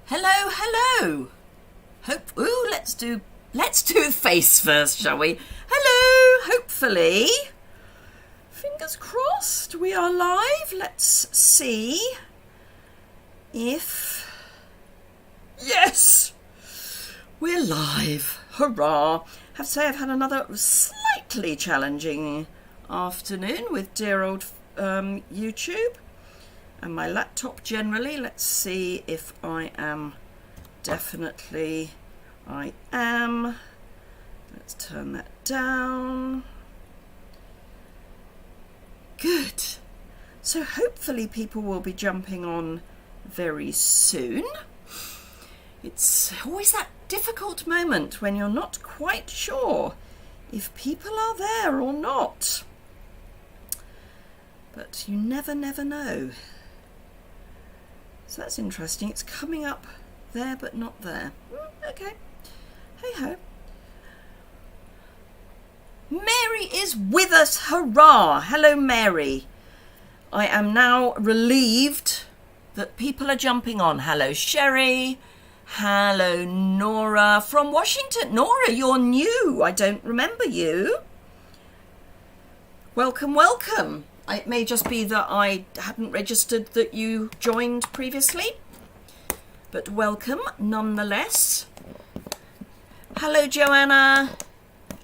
Hello, hello. Let's do face first, shall we? Hello, hopefully. Fingers crossed, we are live. Let's see if... Yes, we're live. Hurrah. Have to say I've had another slightly challenging afternoon with dear old YouTube. And my laptop generally. Let's see if I am definitely... I am. Let's turn that down. Good. So hopefully people will be jumping on very soon. It's always that difficult moment when you're not quite sure if people are there or not. But you never know. So that's interesting. It's coming up there but not there. Okay. Hey ho. Mary is with us. Hurrah. Hello, Mary. I am now relieved that people are jumping on. Hello, Sherry. Hello, Nora from Washington. Nora, you're new. I don't remember you. Welcome, welcome. It may just be that I hadn't registered that you joined previously, but welcome nonetheless. Hello, Joanna.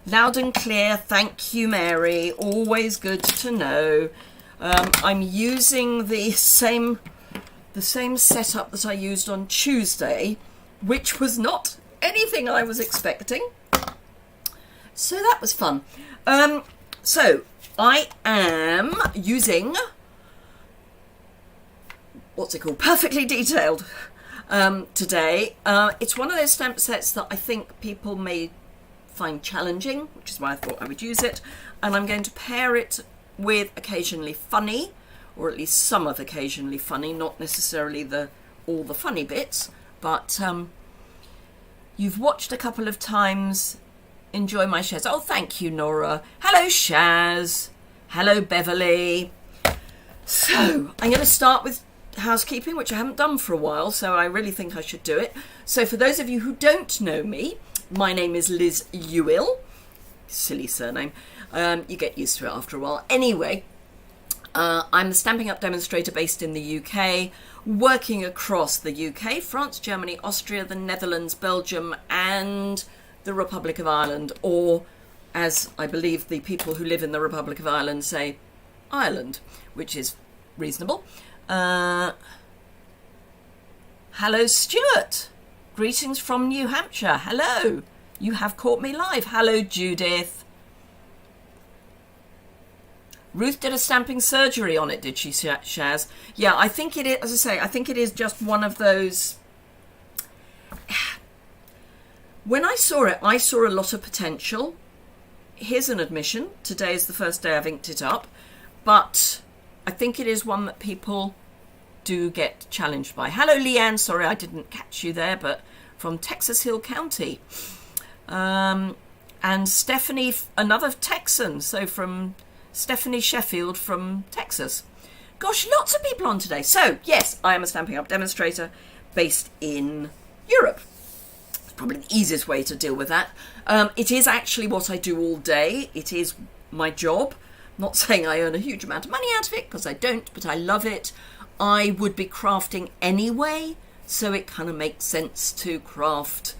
Loud and clear. Thank you, Mary. Always good to know. I'm using the same setup that I used on Tuesday, which was not anything I was expecting. So that was fun. So I am using, what's it called? Perfectly Detailed today. It's one of those stamp sets that I think people may find challenging, which is why I thought I would use it. And I'm going to pair it with Occasionally Funny, or at least some of Occasionally Funny, not necessarily all the funny bits, but you've watched a couple of times. Enjoy my shares. Oh, thank you, Nora. Hello, Shaz. Hello, Beverly. So I'm going to start with housekeeping, which I haven't done for a while, so I really think I should do it. So for those of you who don't know me, my name is Liz Yuille. Silly surname. You get used to it after a while. Anyway, I'm the Stampin' Up! Demonstrator based in the UK, working across the UK, France, Germany, Austria, the Netherlands, Belgium, and the Republic of Ireland, or as I believe the people who live in the Republic of Ireland say, Ireland, which is reasonable. Hello, Stuart. Greetings from New Hampshire. Hello. You have caught me live. Hello, Judith. Ruth did a stamping surgery on it, did she, Shaz? Yeah, I think it is, as I say, I think it is just one of those... When I saw it, I saw a lot of potential. Here's an admission. Today is the first day I've inked it up. But I think it is one that people do get challenged by. Hello, Leanne. Sorry, I didn't catch you there, but from Texas Hill County. And Stephanie, another Texan. So from Stephanie Sheffield from Texas. Gosh, lots of people on today. So, yes, I am a Stampin' Up! Demonstrator based in Europe. Probably the easiest way to deal with that. It is actually what I do all day. It is my job. I'm not saying I earn a huge amount of money out of it, because I don't, but I love it. I would be crafting anyway, so it kind of makes sense to craft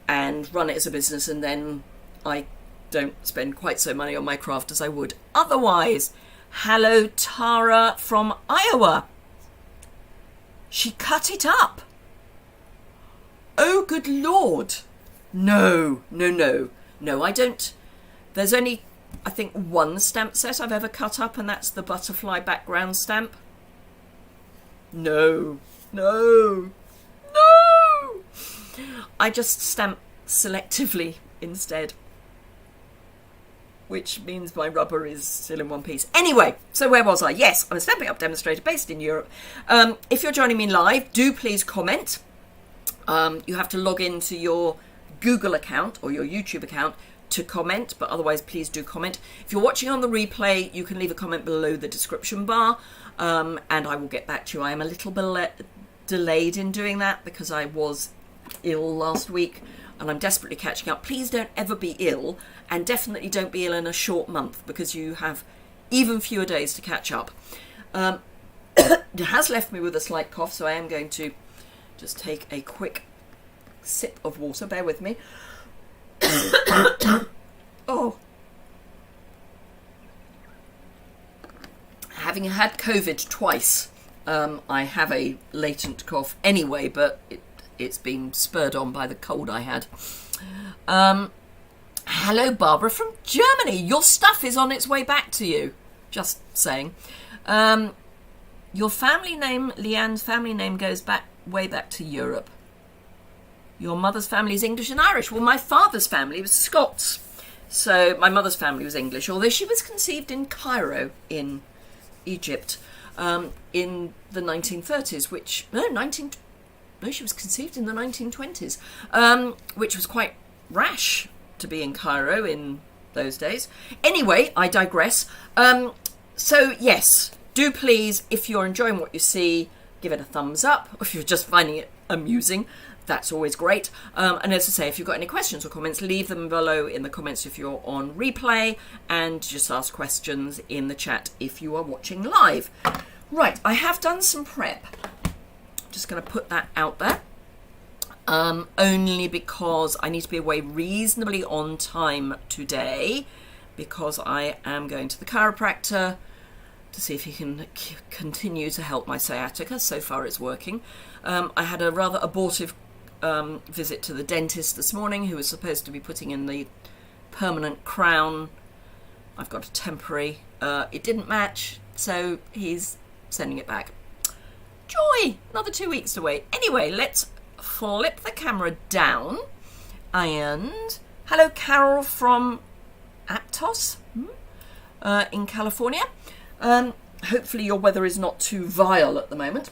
and run it as a business, and then I don't spend quite so money on my craft as I would otherwise. Hello, Tara from Iowa. She cut it up. Oh, good Lord. No, I don't. There's only, I think, one stamp set I've ever cut up, and that's the butterfly background stamp. No. I just stamp selectively instead, which means my rubber is still in one piece. Anyway, so where was I? Yes, I'm a Stampin' Up! Demonstrator based in Europe. If you're joining me live, do please comment. You have to log into your Google account or your YouTube account to comment, but otherwise please do comment. If you're watching on the replay, you can leave a comment below the description bar, and I will get back to you. I am a little delayed in doing that because I was ill last week and I'm desperately catching up. Please don't ever be ill, and definitely don't be ill in a short month because you have even fewer days to catch up. It has left me with a slight cough, so I am going to just take a quick sip of water. Bear with me. Oh. Having had COVID twice, I have a latent cough anyway, but it's been spurred on by the cold I had. Hello, Barbara from Germany. Your stuff is on its way back to you. Just saying. Your family name, Leanne's family name, goes way back to Europe. Your mother's family is English and Irish. Well, my father's family was Scots. So my mother's family was English, although she was conceived in Cairo in Egypt in the 1930s, she was conceived in the 1920s, which was quite rash to be in Cairo in those days. Anyway, I digress. So yes, do please, if you're enjoying what you see, give it a thumbs up. If you're just finding it amusing, that's always great. And as I say, if you've got any questions or comments, leave them below in the comments if you're on replay, and just ask questions in the chat if you are watching live. Right, I have done some prep. Just going to put that out there. Only because I need to be away reasonably on time today, because I am going to the chiropractor to see if he can continue to help my sciatica. So far it's working. I had a rather abortive visit to the dentist this morning, who was supposed to be putting in the permanent crown. I've got a temporary. It didn't match, so he's sending it back. Joy! Another 2 weeks to wait. Anyway, let's flip the camera down. And hello, Carol from Aptos in California. Hopefully your weather is not too vile at the moment.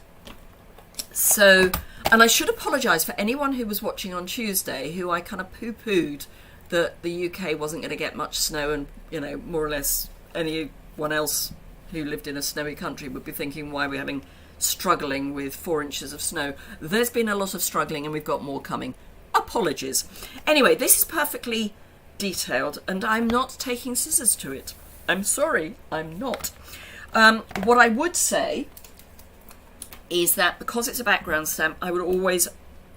So, and I should apologise for anyone who was watching on Tuesday, who I kind of poo-pooed that the UK wasn't going to get much snow, and, you know, more or less anyone else who lived in a snowy country would be thinking, why are we struggling with 4 inches of snow? There's been a lot of struggling, and we've got more coming. Apologies. Anyway, this is perfectly detailed, and I'm not taking scissors to it. I'm sorry, I'm not. What I would say is that because it's a background stamp, I would always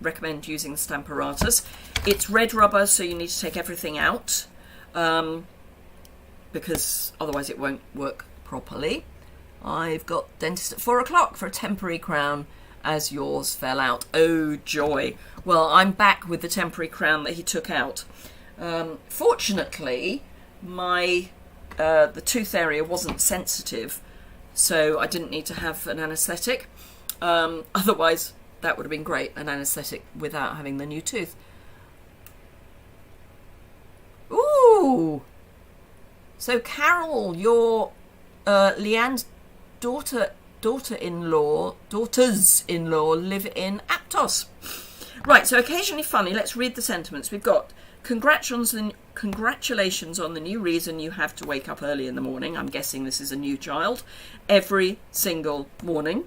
recommend using the Stamparatus. It's red rubber, so you need to take everything out, because otherwise it won't work properly. I've got dentist at 4 o'clock for a temporary crown, as yours fell out. Oh joy. Well, I'm back with the temporary crown that he took out. Fortunately, the tooth area wasn't sensitive, so I didn't need to have an anaesthetic. Otherwise, that would have been great, an anaesthetic without having the new tooth. Ooh! So Carol, your Leanne's daughters-in-law live in Aptos. Right, so occasionally funny. Let's read the sentiments. We've got congratulations on the new reason you have to wake up early in the morning. I'm guessing this is a new child. Every single morning.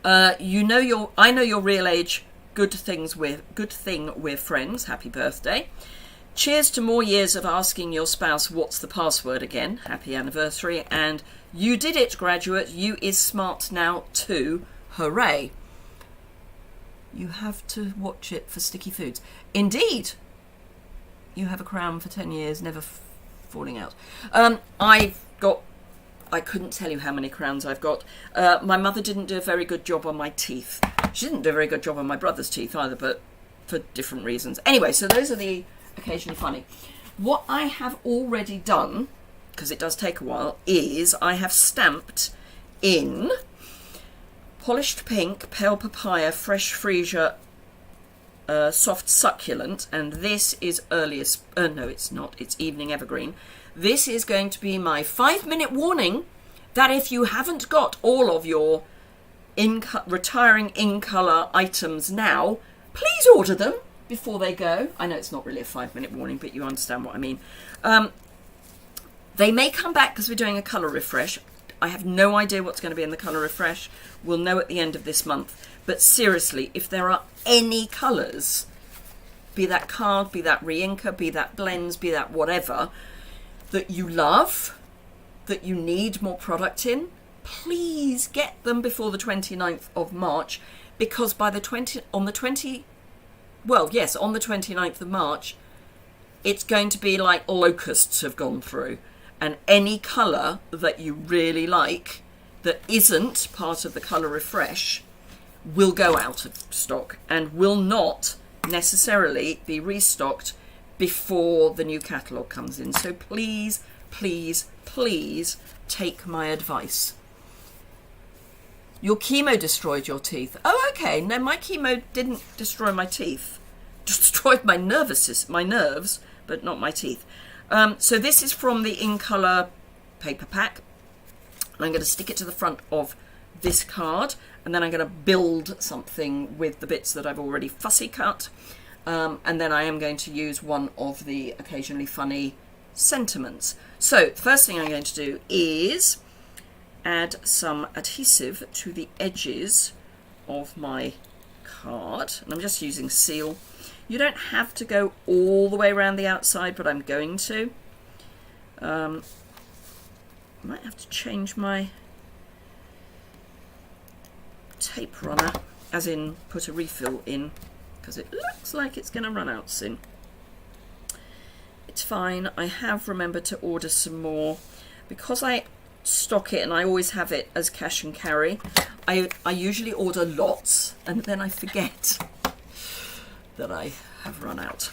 I know your real age. Good thing we're friends. Happy birthday. Cheers to more years of asking your spouse what's the password again. Happy anniversary. And you did it, graduate. You is smart now too. Hooray. You have to watch it for sticky foods. Indeed. You have a crown for 10 years, never falling out. I couldn't tell you how many crowns I've got. My mother didn't do a very good job on my teeth. She didn't do a very good job on my brother's teeth either, but for different reasons. Anyway, so those are the occasionally funny. What I have already done, because it does take a while, is I have stamped in polished pink, pale papaya, fresh freesia, soft succulent, and this is earliest. No, it's not. It's evening evergreen. This is going to be my 5-minute warning that if you haven't got all of your retiring in colour items now, please order them before they go. I know it's not really a 5-minute warning, but you understand what I mean. They may come back because we're doing a colour refresh. I have no idea what's going to be in the colour refresh. We'll know at the end of this month. But seriously, if there are any colours, be that card, be that re-inker, be that blends, be that whatever, that you love, that you need more product in, please get them before the 29th of March, because by the 29th of March, it's going to be like locusts have gone through. And any colour that you really like that isn't part of the colour refresh will go out of stock and will not necessarily be restocked before the new catalogue comes in. So please, please, please take my advice. Your chemo destroyed your teeth. Oh, okay. No, my chemo didn't destroy my teeth. Destroyed my nerves, but not my teeth. So this is from the In Colour paper pack. I'm going to stick it to the front of this card, and then I'm going to build something with the bits that I've already fussy cut. And then I am going to use one of the occasionally funny sentiments. So the first thing I'm going to do is add some adhesive to the edges of my card, and I'm just using seal. You don't have to go all the way around the outside, but I'm going to. I might have to change my tape runner, as in put a refill in, because it looks like it's going to run out soon. It's fine. I have remembered to order some more because I stock it and I always have it as cash and carry. I usually order lots and then I forget that I have run out.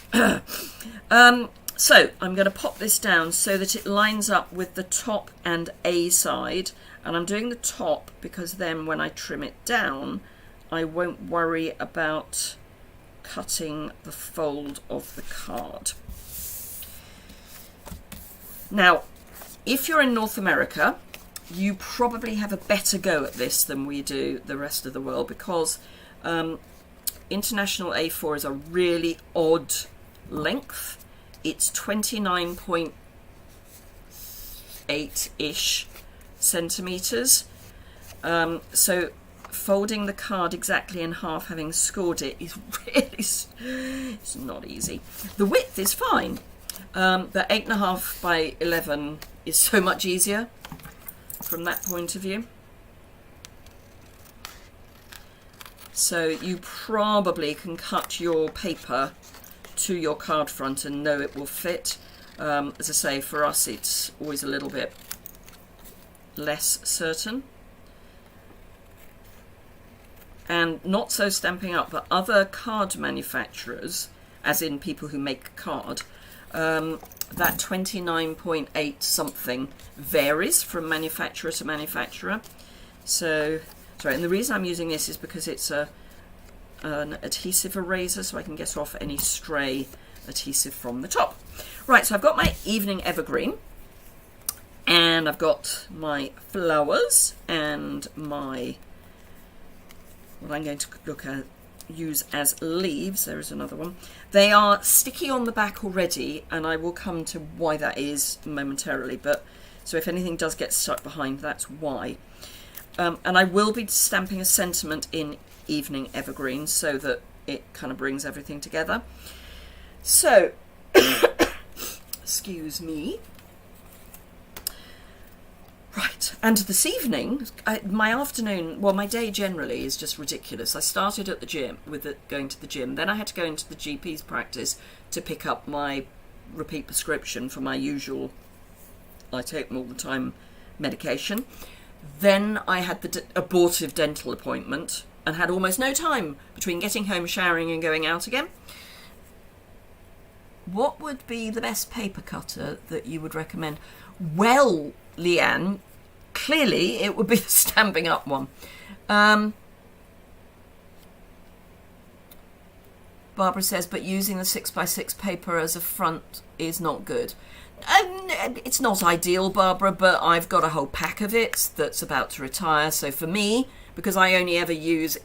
So I'm going to pop this down so that it lines up with the top and A side, and I'm doing the top because then when I trim it down I won't worry about cutting the fold of the card. Now, if you're in North America, you probably have a better go at this than we do the rest of the world, because International A4 is a really odd length. It's 29.8-ish centimetres. So folding the card exactly in half, having scored it, is really, it's not easy. The width is fine. The 8.5 by 11 is so much easier from that point of view. So you probably can cut your paper to your card front and know it will fit. As I say, for us it's always a little bit less certain. And not so Stampin' Up, but other card manufacturers, as in people who make card, that 29.8 something varies from manufacturer to manufacturer. So, sorry, and the reason I'm using this is because it's an adhesive eraser, so I can get off any stray adhesive from the top. Right, so I've got my Evening Evergreen, and I've got my flowers and my, what I'm going to use as leaves. There is another one. They are sticky on the back already, and I will come to why that is momentarily, but so if anything does get stuck behind, that's why. And I will be stamping a sentiment in Evening Evergreen so that it kind of brings everything together. So, excuse me. Right, and this evening, my afternoon, well, my day generally is just ridiculous. I started at the gym, going to the gym, then I had to go into the GP's practice to pick up my repeat prescription for my usual, I take them all the time, medication. Then I had the abortive dental appointment and had almost no time between getting home, showering and going out again. What would be the best paper cutter that you would recommend? Well, Leanne, clearly it would be the Stampin' Up one. Barbara says, but using the 6x6 paper as a front is not good. It's not ideal, Barbara, but I've got a whole pack of it that's about to retire. So for me, because I only ever use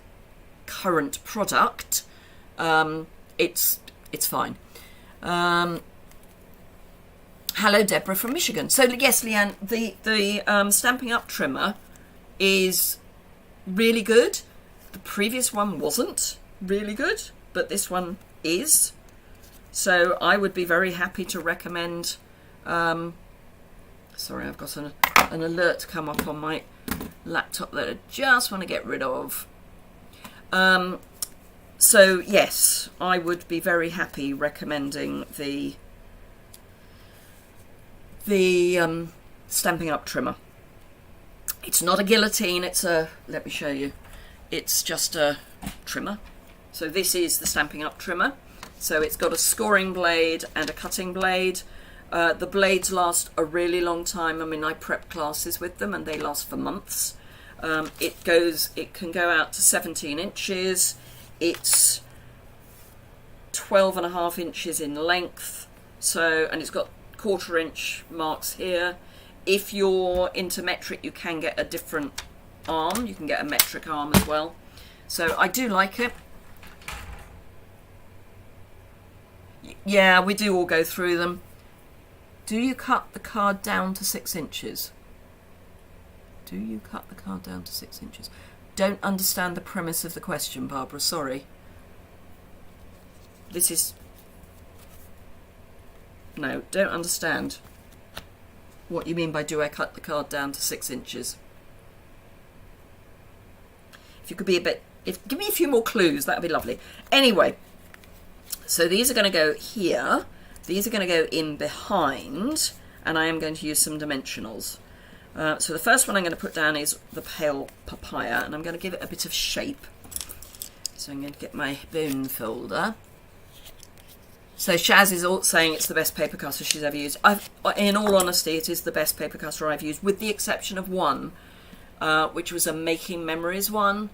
current product, it's fine. Hello, Deborah from Michigan. So yes, Leanne, the Stampin' Up trimmer is really good. The previous one wasn't really good, but this one is. So I would be very happy to recommend. Sorry, I've got an alert come up on my laptop that I just want to get rid of. So yes, I would be very happy recommending the Stampin' Up trimmer. It's not a guillotine, it's a, let me show you, it's just a trimmer. So this is the Stampin' Up trimmer. So it's got a scoring blade and a cutting blade. The blades last a really long time. I mean, I prep classes with them and they last for months. It can go out to 17 inches. It's 12.5 inches in length. So, and it's got 1/4 inch marks here. If you're into metric, you can get a different arm. You can get a metric arm as well. So I do like it. Yeah, we do all go through them. Do you cut the card down to 6 inches? Do you cut the card down to 6 inches? Don't understand the premise of the question, Barbara, sorry. This is... No, don't understand what you mean by do I cut the card down to 6 inches. If you could be a bit... give me a few more clues, that would be lovely. Anyway, so these are going to go here. These are going to go in behind, and I am going to use some dimensionals. So the first one I'm going to put down is the pale papaya, and I'm going to give it a bit of shape. So I'm going to get my bone folder. So Shaz is all saying it's the best paper cutter she's ever used. In all honesty, it is the best paper cutter I've used, with the exception of one, which was a Making Memories one,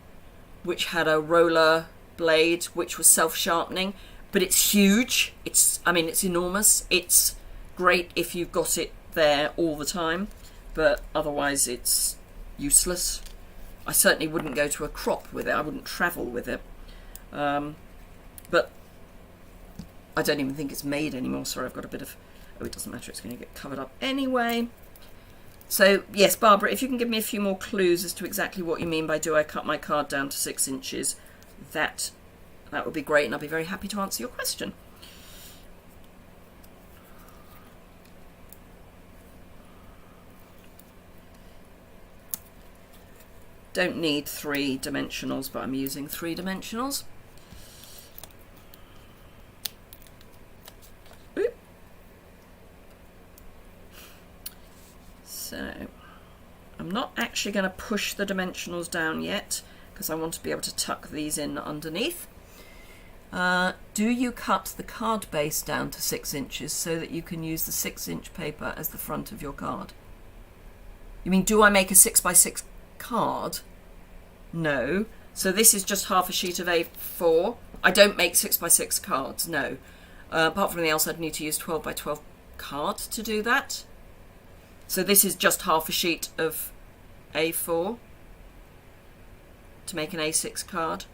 which had a roller blade, which was self-sharpening. But it's huge. It's enormous. It's great if you've got it there all the time, but otherwise it's useless. I certainly wouldn't go to a crop with it. I wouldn't travel with it. But I don't even think it's made anymore. Sorry, I've got a bit of... Oh, it doesn't matter. It's going to get covered up anyway. So, yes, Barbara, if you can give me a few more clues as to exactly what you mean by do I cut my card down to 6 inches, that would be great, and I'll be very happy to answer your question. Don't need 3 dimensionals, but I'm using 3 dimensionals. Oop. So, I'm not actually going to push the dimensionals down yet, because I want to be able to tuck these in underneath. Do you cut the card base down to 6 inches so that you can use the 6-inch paper as the front of your card? You mean, do I make a 6x6 card? No. So this is just half a sheet of A4. I don't make 6x6 cards, no. Apart from anything else, I'd need to use 12x12 card to do that. So this is just half a sheet of A4 to make an A6 card.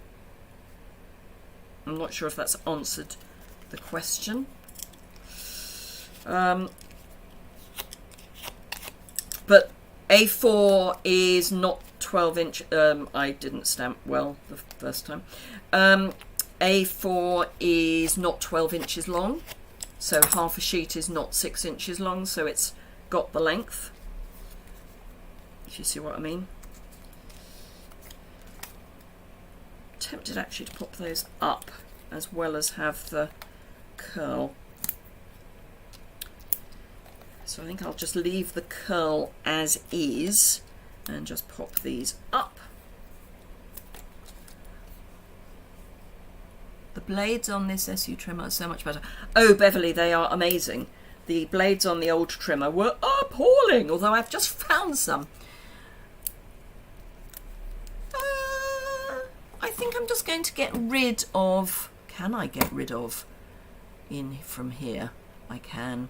I'm not sure if that's answered the question. But A4 is not 12 inch. I didn't stamp well the first time. A4 is not 12 inches long. So half a sheet is not 6 inches long. So it's got the length. If you see what I mean. Tempted actually to pop those up as well as have the curl. So I think I'll just leave the curl as is and just pop these up. The blades on this SU trimmer are so much better. Oh, Beverly, they are amazing. The blades on the old trimmer were appalling, although I've just found some. I think I'm just going to get rid of... Can I get rid of in from here? I can.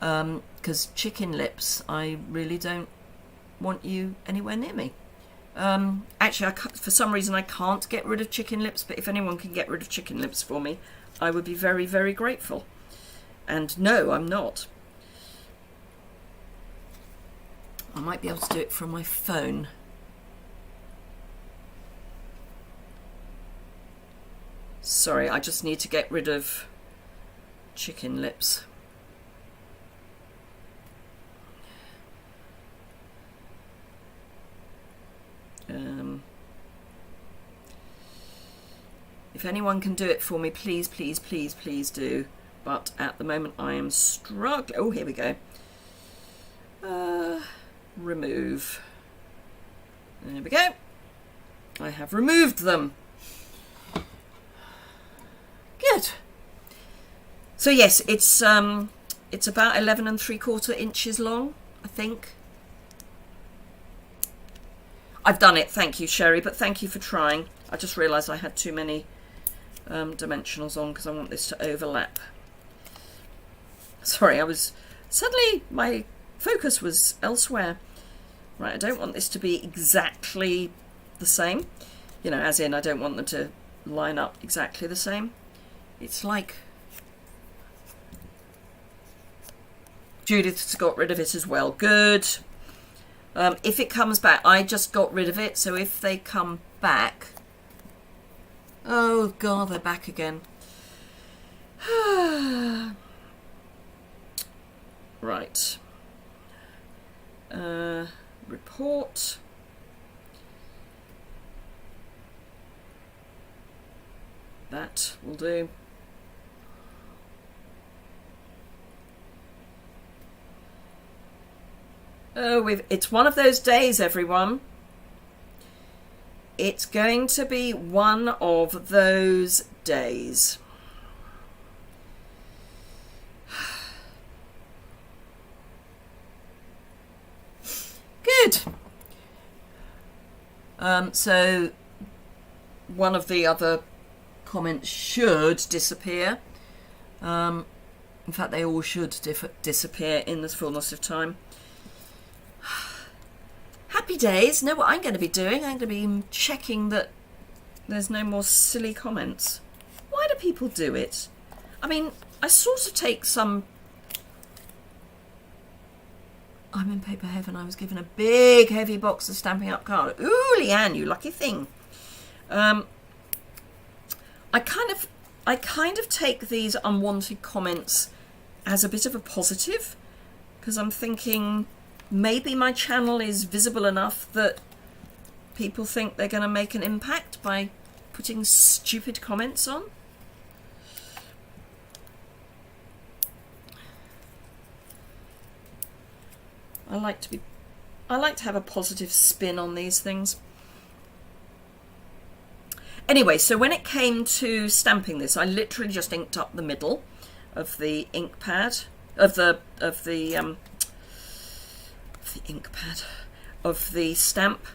Because chicken lips, I really don't want you anywhere near me. Actually, for some reason I can't get rid of chicken lips, but if anyone can get rid of chicken lips for me, I would be very, very grateful. And no, I'm not. I might be able to do it from my phone. Sorry, I just need to get rid of chicken lips. If anyone can do it for me, please, please, please, please do. But at the moment I am struggling. Oh, here we go. Remove. There we go. I have removed them. Good. So yes, it's about 11 3/4 inches long, I think. I've done it, thank you, Sherry, but thank you for trying. I just realised I had too many dimensionals on because I want this to overlap. Sorry, suddenly my focus was elsewhere. Right, I don't want this to be exactly the same. You know, as in I don't want them to line up exactly the same. It's like Judith's got rid of it as well. Good. If it comes back, I just got rid of it, so if they come back... Oh God, they're back again. Right. Report. That will do. Oh, it's one of those days, everyone. It's going to be one of those days. Good. So one of the other comments should disappear. In fact, they all should disappear in the fullness of time. Happy days. Know what I'm going to be doing? I'm going to be checking that there's no more silly comments. Why do people do it? I mean, I sort of take some... I'm in paper heaven. I was given a big heavy box of Stampin' Up card. Ooh, Leanne, you lucky thing. I kind of take these unwanted comments as a bit of a positive, because I'm thinking maybe my channel is visible enough that people think they're going to make an impact by putting stupid comments on. I like to have a positive spin on these things. Anyway, so when it came to stamping this, I literally just inked up the middle of the ink pad of the stamp,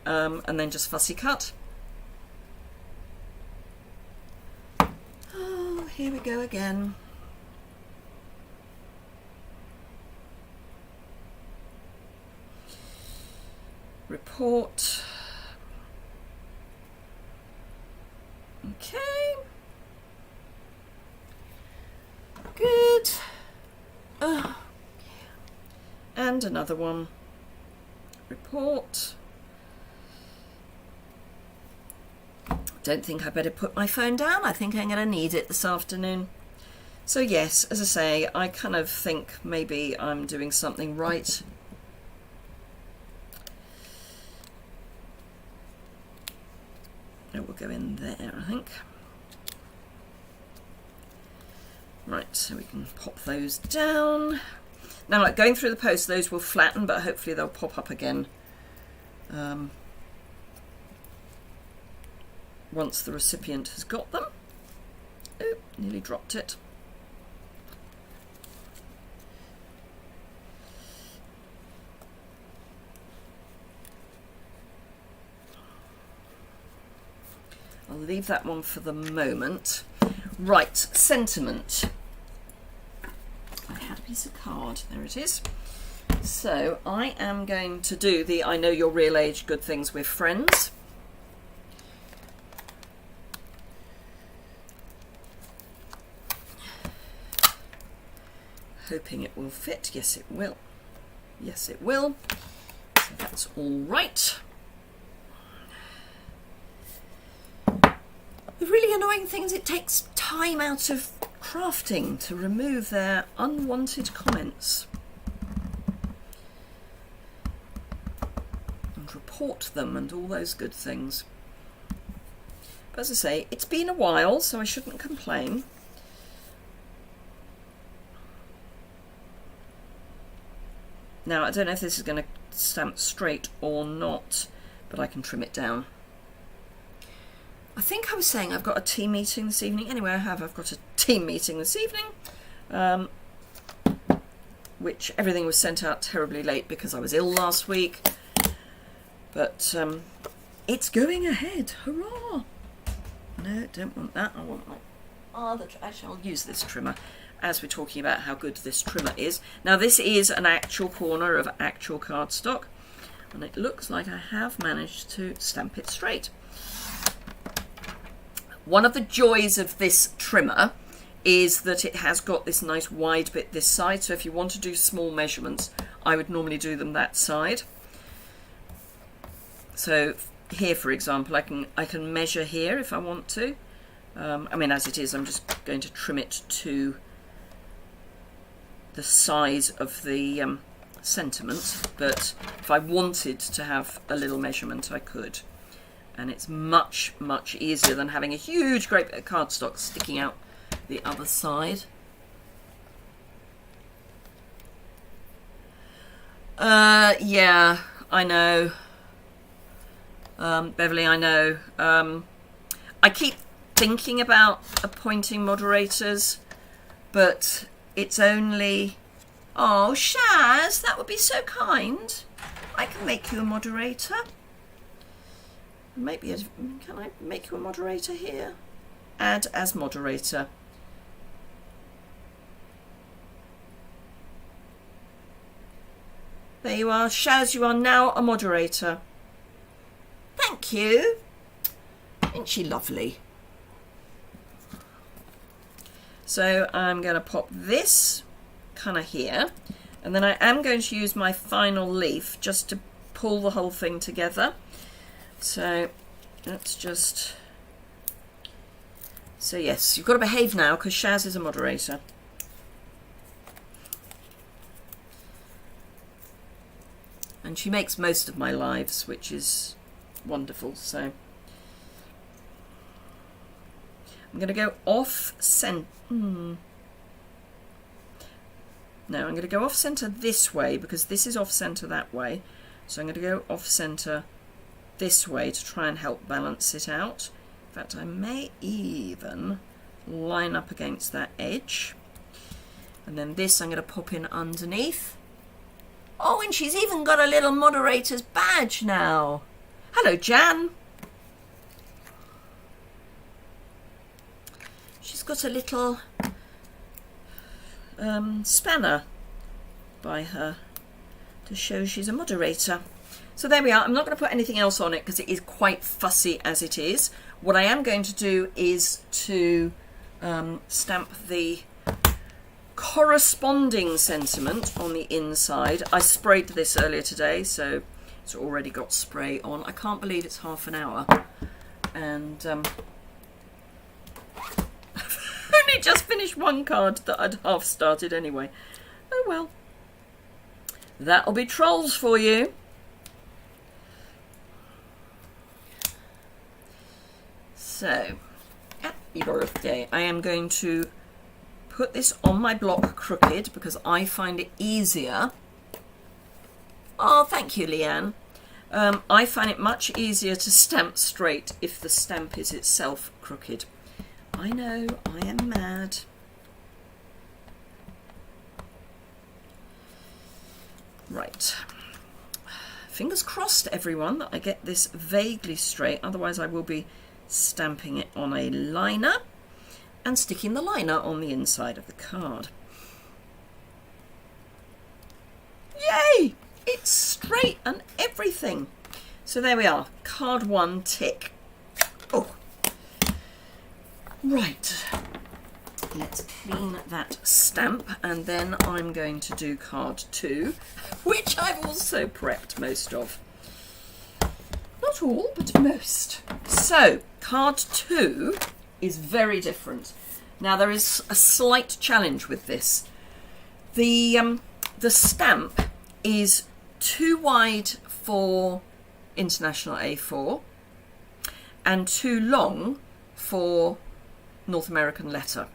and then just fussy cut. Oh, here we go again. Report. Okay. Good. And another one. Report. Don't think I better put my phone down. I think I'm going to need it this afternoon. So yes, as I say, I kind of think maybe I'm doing something right. It will go in there, I think. Right, so we can pop those down. Now, like going through the post, those will flatten, but hopefully they'll pop up again once the recipient has got them. Oh, nearly dropped it. I'll leave that one for the moment. Right, sentiment. I had a piece of card, there it is. So I am going to do the I know your real age, good things with friends. hoping it will fit. Yes, it will. Yes, it will. So that's all right. The really annoying thing is it takes time out of crafting to remove their unwanted comments and report them and all those good things. But as I say, it's been a while, so I shouldn't complain. Now, I don't know if this is going to stamp straight or not, but I can trim it down. I think I was saying I've got a team meeting this evening. Anyway, I've got a team meeting this evening, which everything was sent out terribly late because I was ill last week. But it's going ahead. Hurrah! No, don't want that. I want my other... Actually, I'll use this trimmer as we're talking about how good this trimmer is. Now, this is an actual corner of actual cardstock, and it looks like I have managed to stamp it straight. One of the joys of this trimmer is that it has got this nice wide bit this side, so if you want to do small measurements, I would normally do them that side. So here, for example, I can measure here if I want to. I mean, as it is, I'm just going to trim it to the size of the sentiment, but if I wanted to have a little measurement, I could. And it's much, much easier than having a huge great bit of cardstock sticking out the other side. Yeah, I know. Beverly, I know. I keep thinking about appointing moderators, but it's only... Oh, Shaz, that would be so kind. I can make you a moderator. Maybe can I make you a moderator here? Add as moderator. There you are. Shaz, you are now a moderator. Thank you. Isn't she lovely? So I'm going to pop this kind of here, and then I am going to use my final leaf just to pull the whole thing together. So let's just... So yes, you've got to behave now because Shaz is a moderator. And she makes most of my lives, which is wonderful. So I'm going to go off center. No, I'm going to go off center this way because this is off center that way. So I'm going to go off center this way to try and help balance it out. In fact, I may even line up against that edge. And then this I'm going to pop in underneath. Oh, and she's even got a little moderator's badge now. Hello, Jan. She's got a little spanner by her to show she's a moderator. So there we are. I'm not going to put anything else on it because it is quite fussy as it is. What I am going to do is to stamp the corresponding sentiment on the inside. I sprayed this earlier today, so it's already got spray on. I can't believe it's half an hour. And I've only just finished one card that I'd half started anyway. Oh well. That'll be trolls for you. So, happy birthday. I am going to put this on my block crooked because I find it easier. Oh, thank you, Leanne. I find it much easier to stamp straight if the stamp is itself crooked. I know, I am mad. Right. Fingers crossed, everyone, that I get this vaguely straight. Otherwise, I will be stamping it on a liner and sticking the liner on the inside of the card. Yay! It's straight and everything. So there we are. Card 1 tick. Oh. Right. let's clean that stamp, and then I'm going to do card 2, which I've also prepped most of. Not all, but most. So, card 2 is very different. Now, there is a slight challenge with this. The stamp is too wide for International A4 and too long for North American letter.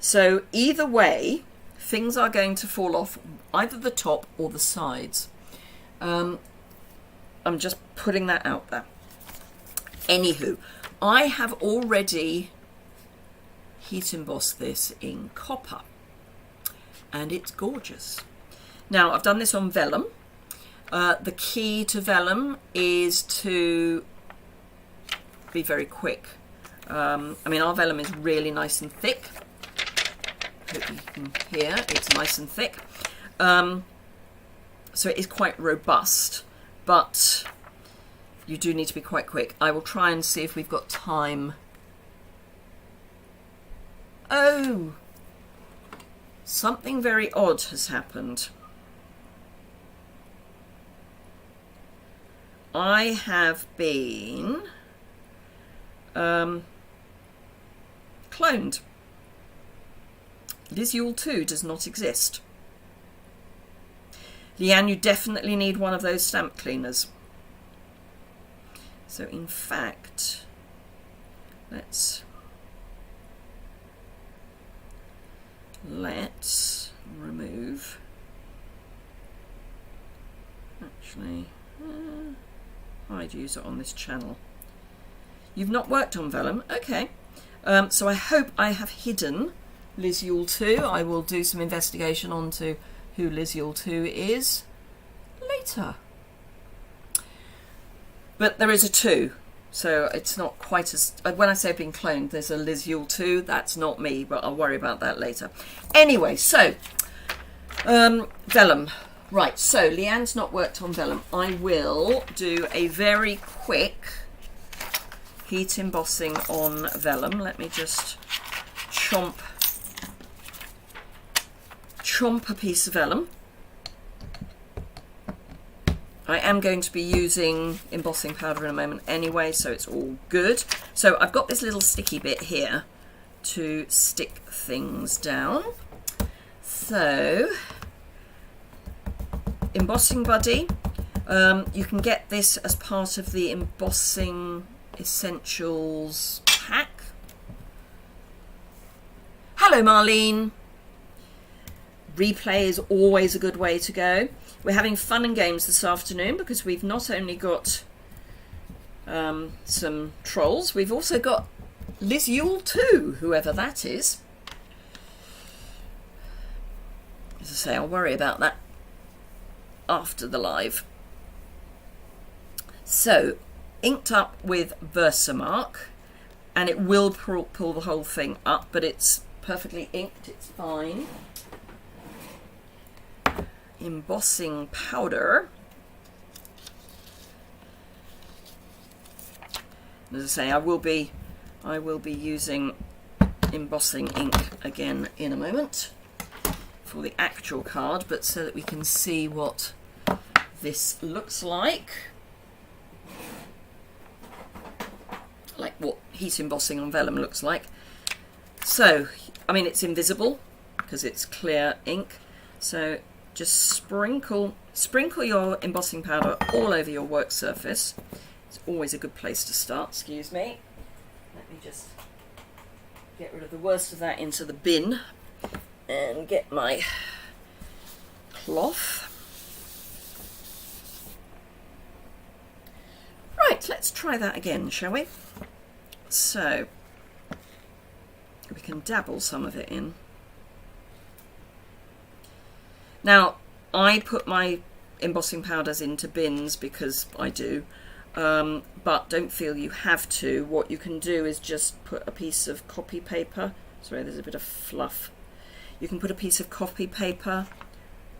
So either way, things are going to fall off either the top or the sides. I'm just putting that out there. Anywho, I have already heat embossed this in copper, and it's gorgeous. Now, I've done this on vellum. The key to vellum is to be very quick. I mean, our vellum is really nice and thick. Hope you can hear, it's nice and thick. So it is quite robust, but you do need to be quite quick. I will try and see if we've got time. Oh! Something very odd has happened. I have been cloned. Liz Yuille 2 does not exist. Leanne, you definitely need one of those stamp cleaners. So in fact, let's remove. Actually, I'd use it on this channel. You've not worked on vellum? Okay. So I hope I have hidden Liz Yuille 2. I will do some investigation onto who Liz Yuille 2 is later. But there is a 2, so it's not quite as... When I say I've been cloned, there's a Liz Yuille 2. That's not me, but I'll worry about that later. Anyway, so, vellum. Right, so Leanne's not worked on vellum. I will do a very quick heat embossing on vellum. Let me just chomp a piece of vellum. I am going to be using embossing powder in a moment anyway, so it's all good. So I've got this little sticky bit here to stick things down. So, embossing buddy. You can get this as part of the embossing essentials pack. Hello, Marlene. Replay is always a good way to go. We're having fun and games this afternoon because we've not only got some trolls, we've also got Liz Yuille 2, whoever that is. As I say, I'll worry about that after the live. So, inked up with Versamark, and it will pull the whole thing up, but it's perfectly inked, it's fine. Embossing powder. As I say, I will be using embossing ink again in a moment for the actual card, but so that we can see what this looks like what heat embossing on vellum looks like. So, I mean, it's invisible because it's clear ink, so just sprinkle your embossing powder all over your work surface. It's always a good place to start. Excuse me. Let me just get rid of the worst of that into the bin and get my cloth. Right, let's try that again, shall we? So, we can dabble some of it in. Now, I put my embossing powders into bins because I do, but don't feel you have to. What you can do is just put a piece of copy paper. Sorry, there's a bit of fluff. You can put a piece of copy paper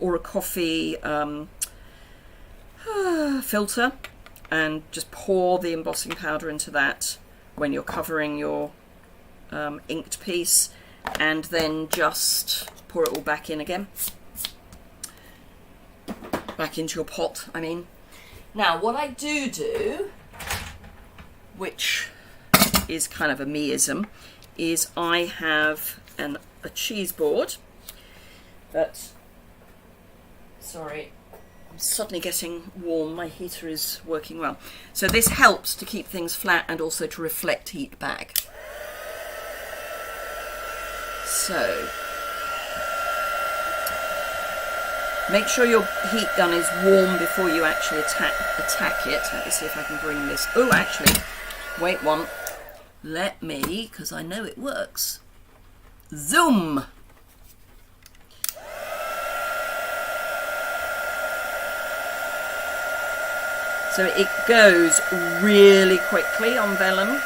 or a coffee filter and just pour the embossing powder into that when you're covering your inked piece, and then just pour it all back in again. Back into your pot, I mean. Now, what I do, which is kind of a meism, is I have a cheese board that, sorry, I'm suddenly getting warm, my heater is working well. So this helps to keep things flat and also to reflect heat back. So, make sure your heat gun is warm before you actually attack it. Let me see if I can bring this. Oh, actually, wait one. Let me, because I know it works. Zoom! So it goes really quickly on vellum.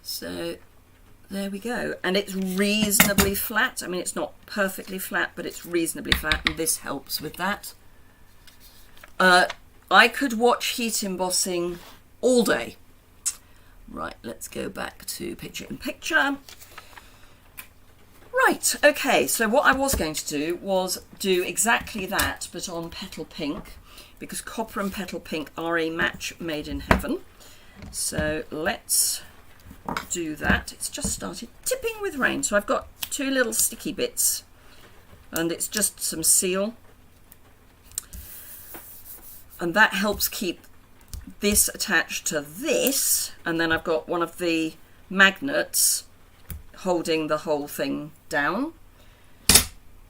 So there we go, and it's reasonably flat. I mean, it's not perfectly flat, but it's reasonably flat, and this helps with that. I could watch heat embossing all day. Right, let's go back to picture in picture. Right, okay, so what I was going to do was do exactly that, but on petal pink, because copper and petal pink are a match made in heaven. So let's do that. It's just started tipping with rain, so I've got two little sticky bits, and it's just some seal, and that helps keep this attached to this, and then I've got one of the magnets holding the whole thing down.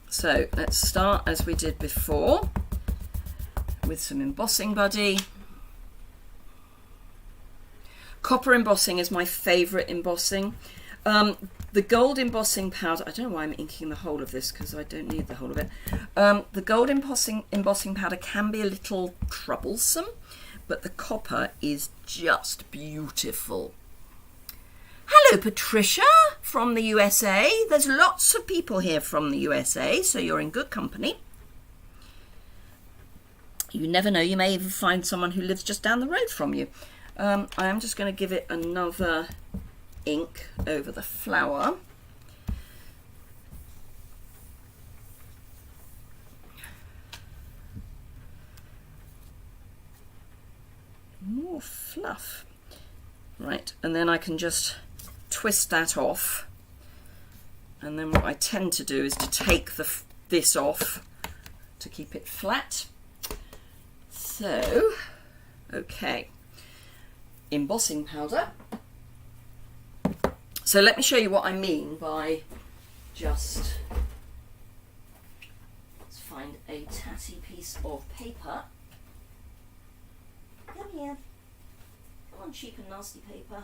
So let's start as we did before with some embossing buddy. Copper embossing is my favourite embossing. The gold embossing powder, I don't know why I'm inking the whole of this because I don't need the whole of it. The gold embossing powder can be a little troublesome, but the copper is just beautiful. Hello Patricia from the USA. There's lots of people here from the USA, so you're in good company. You never know, you may even find someone who lives just down the road from you. I am just going to give it another ink over the flower. More fluff. Right, and then I can just twist that off. And then what I tend to do is to take this off to keep it flat. So, okay. Embossing powder. So let me show you what I mean by just, let's find a tatty piece of paper. Come here. Come on, cheap and nasty paper.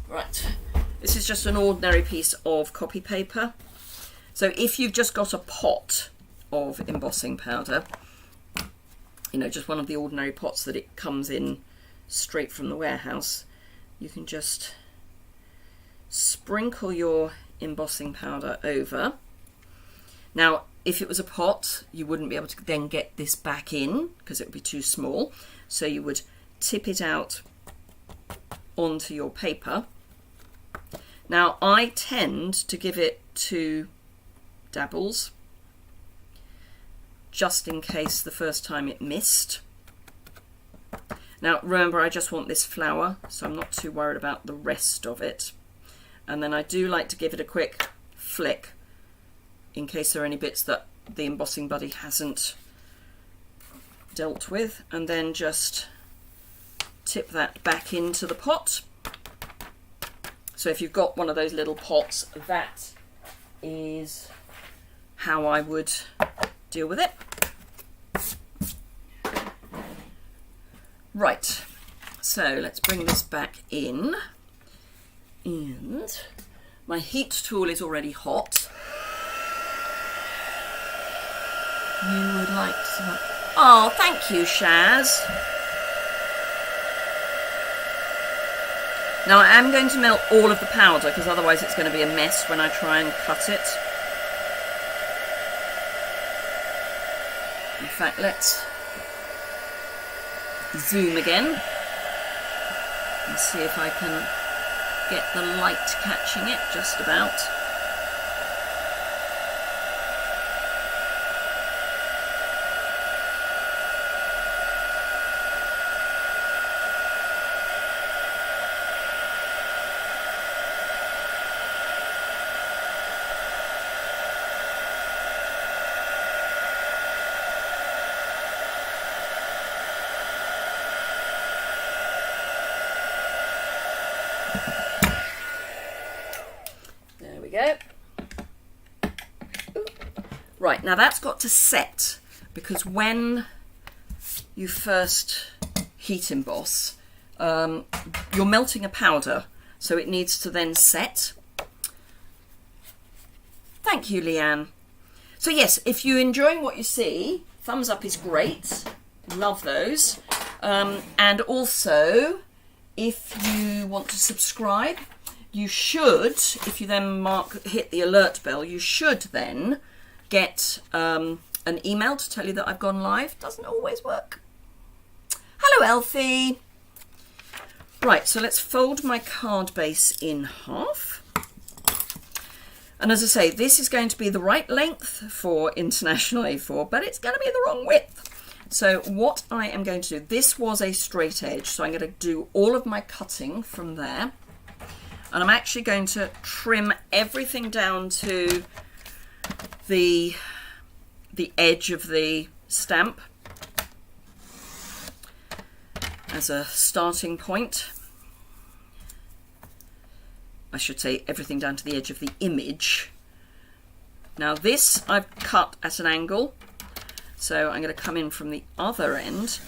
Right, this is just an ordinary piece of copy paper. So if you've just got a pot of embossing powder, you know, just one of the ordinary pots that it comes in straight from the warehouse, you can just sprinkle your embossing powder over. Now, if it was a pot, you wouldn't be able to then get this back in because it would be too small. So you would tip it out onto your paper. Now, I tend to give it 2 dabbles, just in case the first time it missed. Now remember, I just want this flower, so I'm not too worried about the rest of it. And then I do like to give it a quick flick in case there are any bits that the embossing buddy hasn't dealt with, and then just tip that back into the pot. So if you've got one of those little pots, that is how I would deal with it. Right, So let's bring this back in. And my heat tool is already hot. You would like to... Oh, thank you, Shaz. Now I am going to melt all of the powder because otherwise it's going to be a mess when I try and cut it. In fact, let's zoom again and see if I can get the light catching it just about. There we go. Right, now that's got to set, because when you first heat emboss, you're melting a powder, so it needs to then set. Thank you, Leanne. So yes, if you're enjoying what you see, thumbs up is great. Love those. And also, if you want to subscribe, you should, if you then hit the alert bell, you should then get an email to tell you that I've gone live. Doesn't always work. Hello, Elfie. Right, so let's fold my card base in half. And as I say, this is going to be the right length for International A4, but it's going to be the wrong width. So what I am going to do, this was a straight edge, so I'm going to do all of my cutting from there. And I'm actually going to trim everything down to the edge of the stamp as a starting point. I should say everything down to the edge of the image. Now this I've cut at an angle, so I'm going to come in from the other end.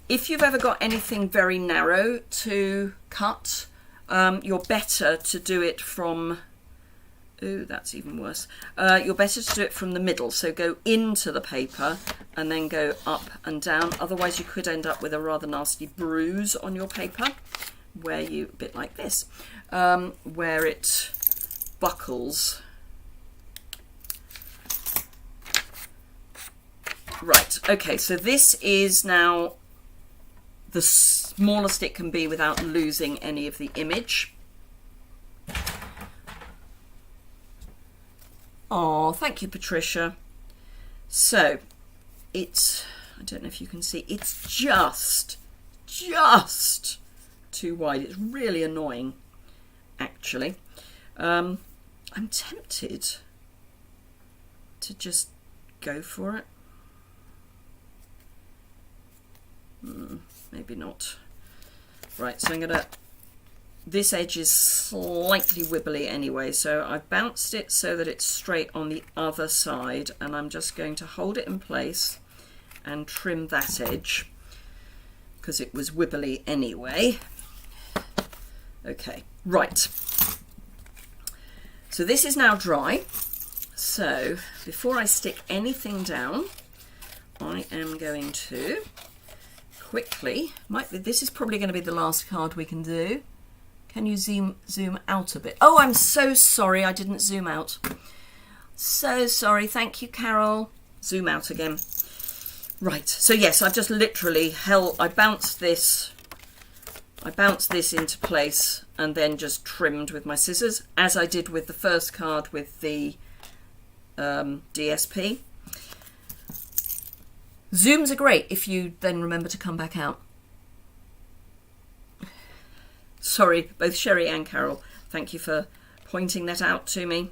If you've ever got anything very narrow to cut, you're better to do it from, ooh, that's even worse. You're better to do it from the middle, so go into the paper and then go up and down. Otherwise you could end up with a rather nasty bruise on your paper, where you, a bit like this, where it buckles. Right, okay, so this is now the smallest it can be without losing any of the image. Oh, thank you, Patricia. So it's, I don't know if you can see, it's just too wide. It's really annoying, actually. I'm tempted to just go for it. Maybe not. Right, so I'm gonna, this edge is slightly wibbly anyway, so I've bounced it so that it's straight on the other side, and I'm just going to hold it in place and trim that edge because it was wibbly anyway. Okay, right. So this is now dry. So before I stick anything down, I am going to quickly, this is probably going to be the last card we can do. Can you zoom out a bit? Oh, I'm so sorry I didn't zoom out. So sorry. Thank you, Carol. Zoom out again. Right, so yes, I've just literally I bounced this into place and then just trimmed with my scissors, as I did with the first card with the DSP. Zooms are great if you then remember to come back out. Sorry, both Sherry and Carol, thank you for pointing that out to me.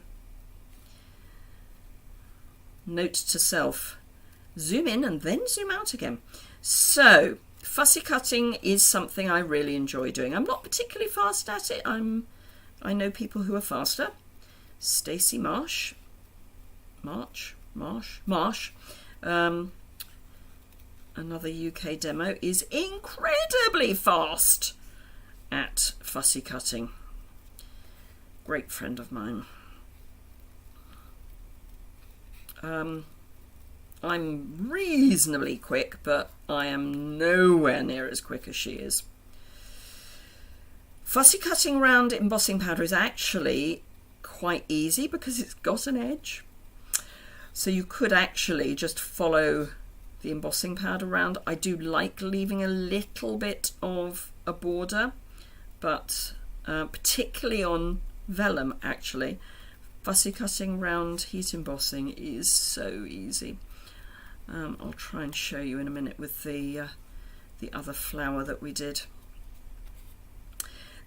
Note to self, zoom in and then zoom out again. So, fussy cutting is something I really enjoy doing. I'm not particularly fast at it. I know people who are faster. Stacey Marsh. Another UK demo, is incredibly fast. at fussy cutting. Great friend of mine. I'm reasonably quick, but I am nowhere near as quick as she is. Fussy cutting round embossing powder is actually quite easy because it's got an edge. So you could actually just follow the embossing powder round. I do like leaving a little bit of a border, but particularly on vellum, actually, fussy cutting round heat embossing is so easy. I'll try and show you in a minute with the other flower that we did.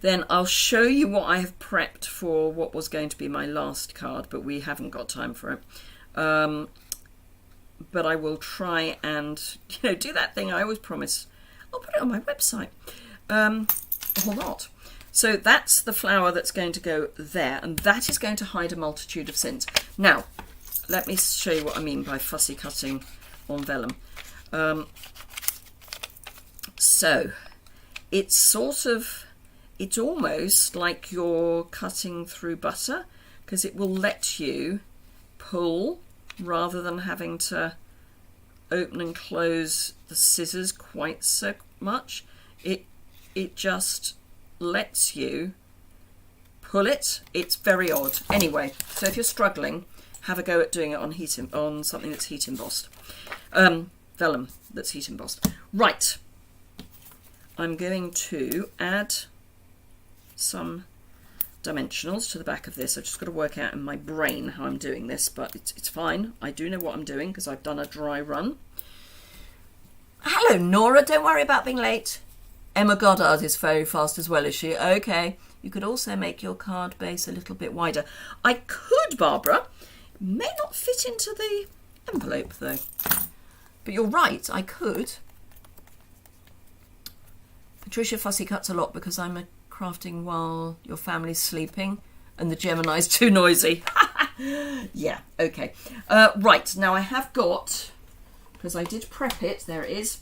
Then I'll show you what I have prepped for what was going to be my last card, but we haven't got time for it. But I will try and do that thing I always promise. I'll put it on my website or not. So that's the flower that's going to go there, and that is going to hide a multitude of scents. Now, let me show you what I mean by fussy cutting on vellum. So it's almost like you're cutting through butter, because it will let you pull rather than having to open and close the scissors quite so much. It just lets you pull it. It's very odd. Anyway, so if you're struggling, have a go at doing it on something that's heat embossed. Vellum that's heat embossed. Right. I'm going to add some dimensionals to the back of this. I've just got to work out in my brain how I'm doing this, but it's fine. I do know what I'm doing because I've done a dry run. Hello, Nora. Don't worry about being late. Emma Goddard is very fast as well, is she? Okay. You could also make your card base a little bit wider. I could, Barbara. It may not fit into the envelope, though. But you're right, I could. Patricia fussy cuts a lot because I'm crafting while your family's sleeping and the Gemini's too noisy. Yeah, okay. Right, now I have got, because I did prep it, there it is,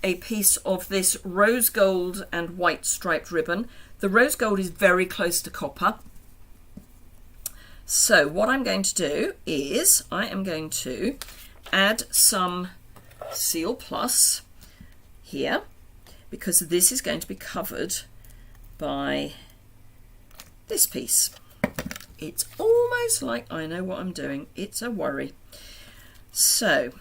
a piece of this rose gold and white striped ribbon. The rose gold is very close to copper. So what I'm going to do is I am going to add some Seal Plus here, because this is going to be covered by this piece. It's almost like I know what I'm doing. It's a worry. So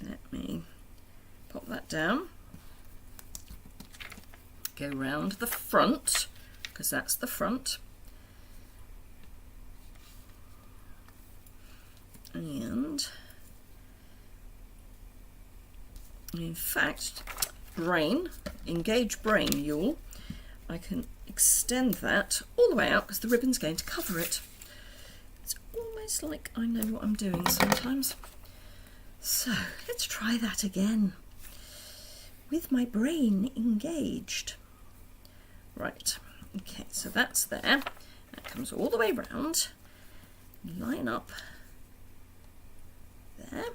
let me pop that down, go round the front, because that's the front, and in fact, engage brain, Yuille, I can extend that all the way out because the ribbon's going to cover it. It's almost like I know what I'm doing sometimes. So let's try that again with my brain engaged. Right, okay, so that's there. That comes all the way round. Line up there.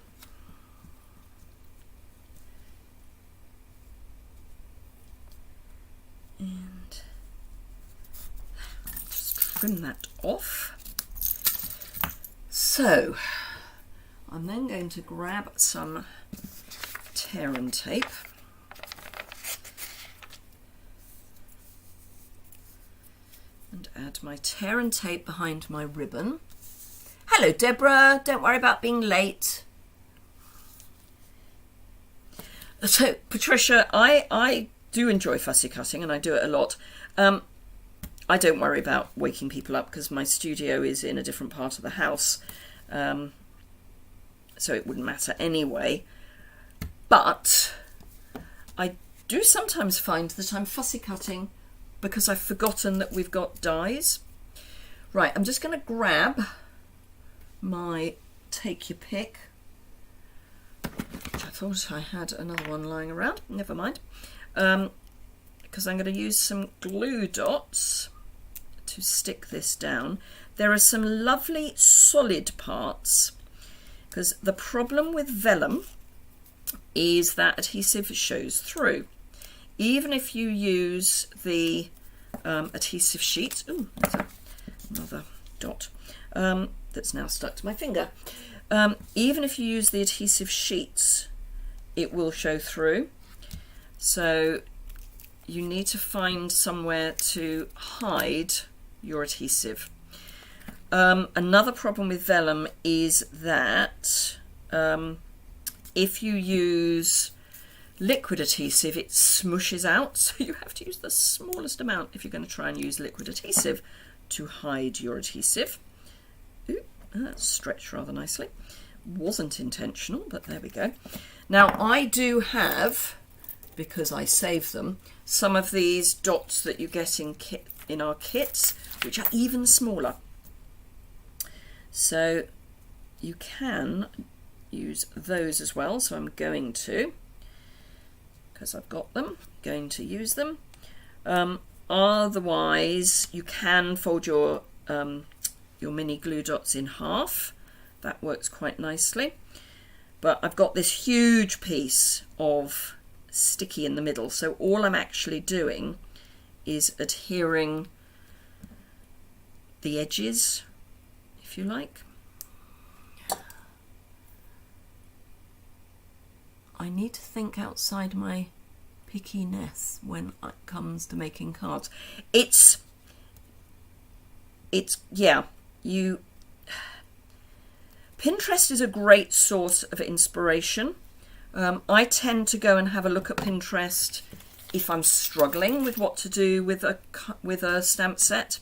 And just trim that off. So I'm then going to grab some tear and tape and add my tear and tape behind my ribbon. Hello, Deborah. Don't worry about being late. So, Patricia, I do enjoy fussy cutting and I do it a lot. I don't worry about waking people up because my studio is in a different part of the house, so it wouldn't matter anyway. But I do sometimes find that I'm fussy cutting because I've forgotten that we've got dies. Right, I'm just going to grab my take your pick, which I thought I had another one lying around. Never mind. Because I'm going to use some glue dots to stick this down. There are some lovely solid parts because the problem with vellum is that adhesive shows through. Even if you use the adhesive sheet, ooh, there's another dot that's now stuck to my finger. Even if you use the adhesive sheets, it will show through. So you need to find somewhere to hide your adhesive. Another problem with vellum is that if you use liquid adhesive, it smooshes out, so you have to use the smallest amount if you're going to try and use liquid adhesive to hide your adhesive. Ooh, that's stretched rather nicely. Wasn't intentional, but there we go. Now I do have, because I save them, some of these dots that you get in our kits, which are even smaller. So you can use those as well. So I'm going to, because I've got them, going to use them. Otherwise, you can fold your mini glue dots in half. That works quite nicely. But I've got this huge piece of sticky in the middle, so all I'm actually doing is adhering the edges, if you like. I need to think outside my pickiness when it comes to making cards. Pinterest is a great source of inspiration. I tend to go and have a look at Pinterest if I'm struggling with what to do with a stamp set.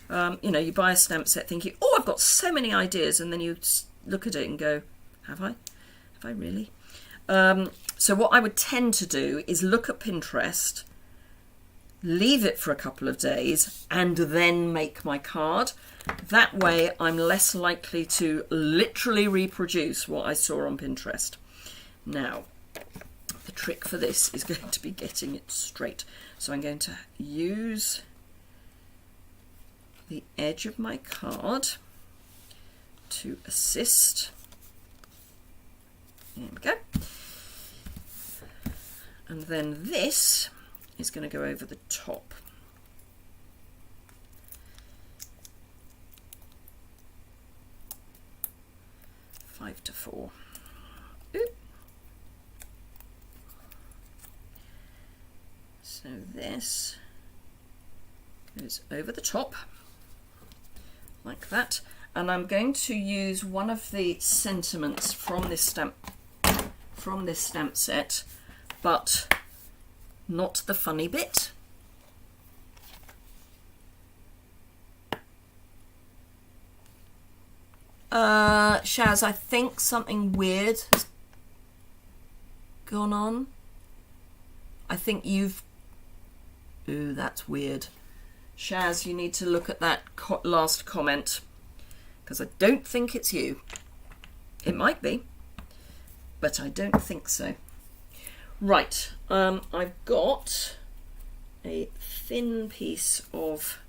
You know, you buy a stamp set thinking, oh, I've got so many ideas, and then you look at it and go, have I? Have I really? So what I would tend to do is look at Pinterest, leave it for a couple of days, and then make my card. That way I'm less likely to literally reproduce what I saw on Pinterest. Now, the trick for this is going to be getting it straight. So I'm going to use the edge of my card to assist. There we go. And then this is going to go over the top. Five to 4. Oop. So this goes over the top like that, and I'm going to use one of the sentiments from this stamp set, but not the funny bit. Shaz, I think something weird has gone on. I think you've... Ooh, that's weird. Shaz, you need to look at that last comment, because I don't think it's you. It might be, but I don't think so. Right, I've got a thin piece of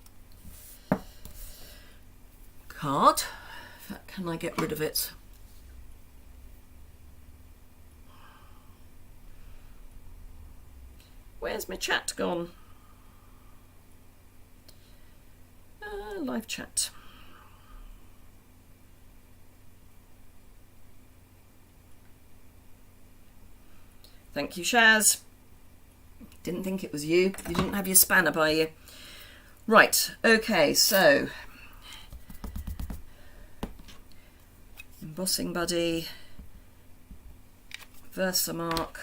card. In fact, can I get rid of it? Where's my chat gone? Live chat. Thank you, Shaz. Didn't think it was you. You didn't have your spanner by you. Right, okay, so embossing buddy, Versamark.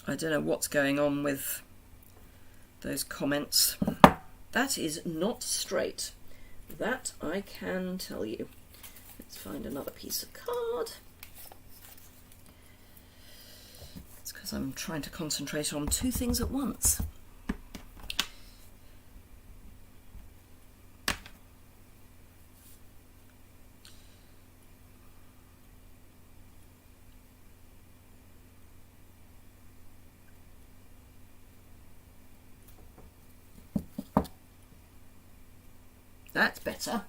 I don't know what's going on with those comments. That is not straight. That I can tell you. Let's find another piece of card. It's because I'm trying to concentrate on two things at once. That's better.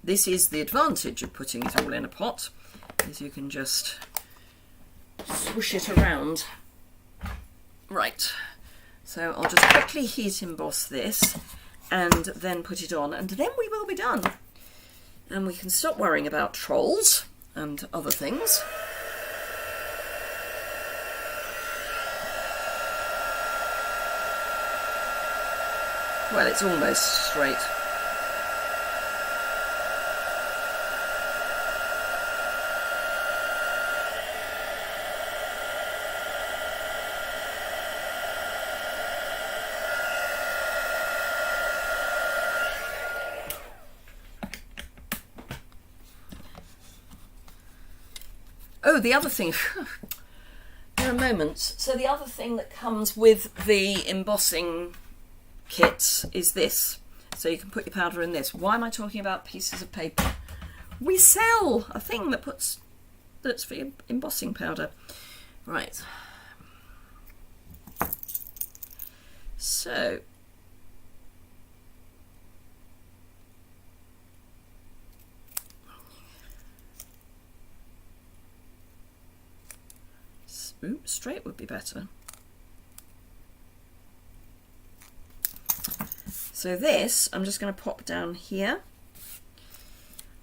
This is the advantage of putting it all in a pot, is you can just swoosh it around. Right, so I'll just quickly heat emboss this and then put it on, and then we will be done. And we can stop worrying about trolls and other things. Well, it's almost straight. Oh, the other thing, there are moments. So the other thing that comes with the embossing kits is this. So you can put your powder in this. Why am I talking about pieces of paper? We sell a thing that's for your embossing powder. Right. So straight would be better. So this, I'm just going to pop down here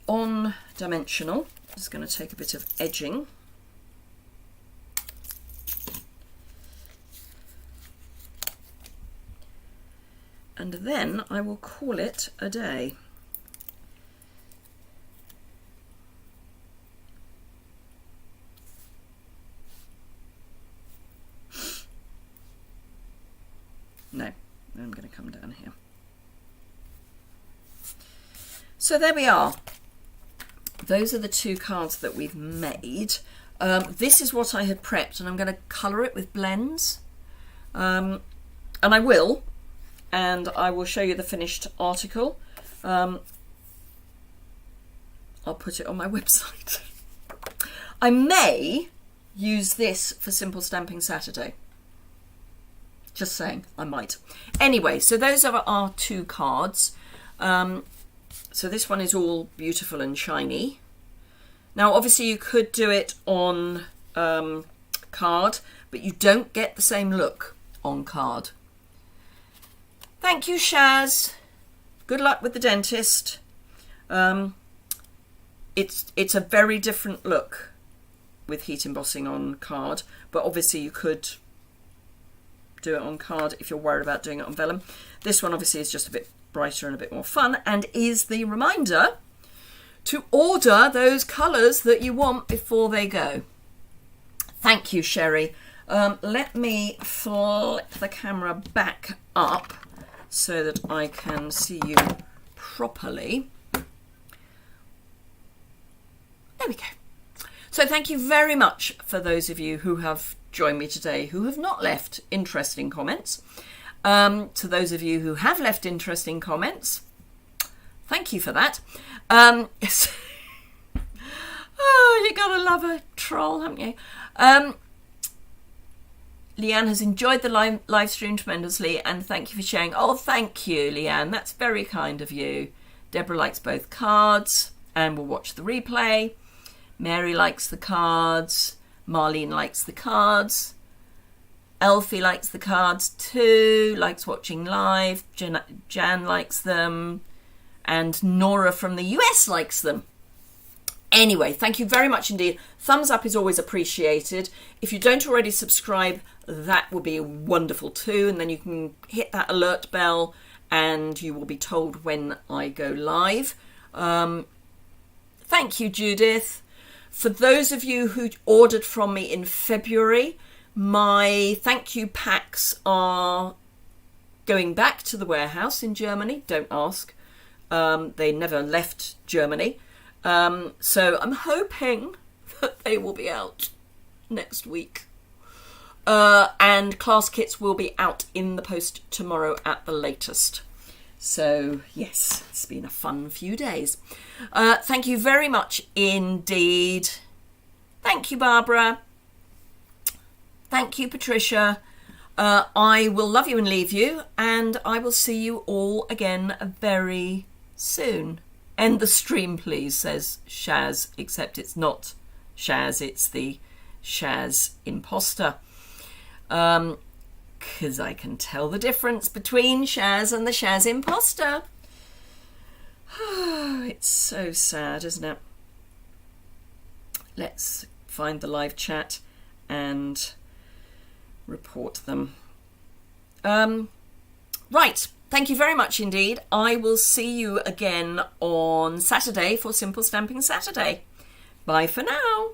on dimensional. I'm just going to take a bit of edging. And then I will call it a day. No, I'm going to come down here. So there we are. Those are the two cards that we've made. This is what I had prepped, and I'm going to colour it with blends. And I will show you the finished article. I'll put it on my website. I may use this for Simple Stamping Saturday. Just saying, I might. Anyway, so those are our two cards. So this one is all beautiful and shiny. Now, obviously, you could do it on card, but you don't get the same look on card. Thank you, Shaz. Good luck with the dentist. It's a very different look with heat embossing on card, but obviously you could do it on card if you're worried about doing it on vellum. This one obviously is just a bit brighter and a bit more fun, and is the reminder to order those colours that you want before they go. Thank you, Sherry. Let me flip the camera back up so that I can see you properly. There we go. So thank you very much for those of you who have joined me today who have not left interesting comments. To those of you who have left interesting comments, thank you for that. Oh, you gotta love a troll, haven't you? Leanne has enjoyed the live stream tremendously, and thank you for sharing. Oh, thank you, Leanne. That's very kind of you. Deborah likes both cards and will watch the replay. Mary likes the cards. Marlene likes the cards. Elfie likes the cards too, likes watching live. Jan likes them. And Nora from the US likes them. Anyway, thank you very much indeed. Thumbs up is always appreciated. If you don't already subscribe, that would be wonderful too. And then you can hit that alert bell and you will be told when I go live. Thank you, Judith. For those of you who ordered from me in February, my thank you packs are going back to the warehouse in Germany. Don't ask. They never left Germany. So I'm hoping that they will be out next week. And class kits will be out in the post tomorrow at the latest. So, yes, it's been a fun few days. Thank you very much indeed. Thank you, Barbara. Thank you, Patricia. I will love you and leave you, and I will see you all again very soon. End the stream, please, says Shaz, except it's not Shaz, it's the Shaz imposter. Because I can tell the difference between Shaz and the Shaz imposter. It's so sad, isn't it? Let's find the live chat and report them. Right, thank you very much indeed. I will see you again on Saturday for Simple Stamping Saturday. Bye for now.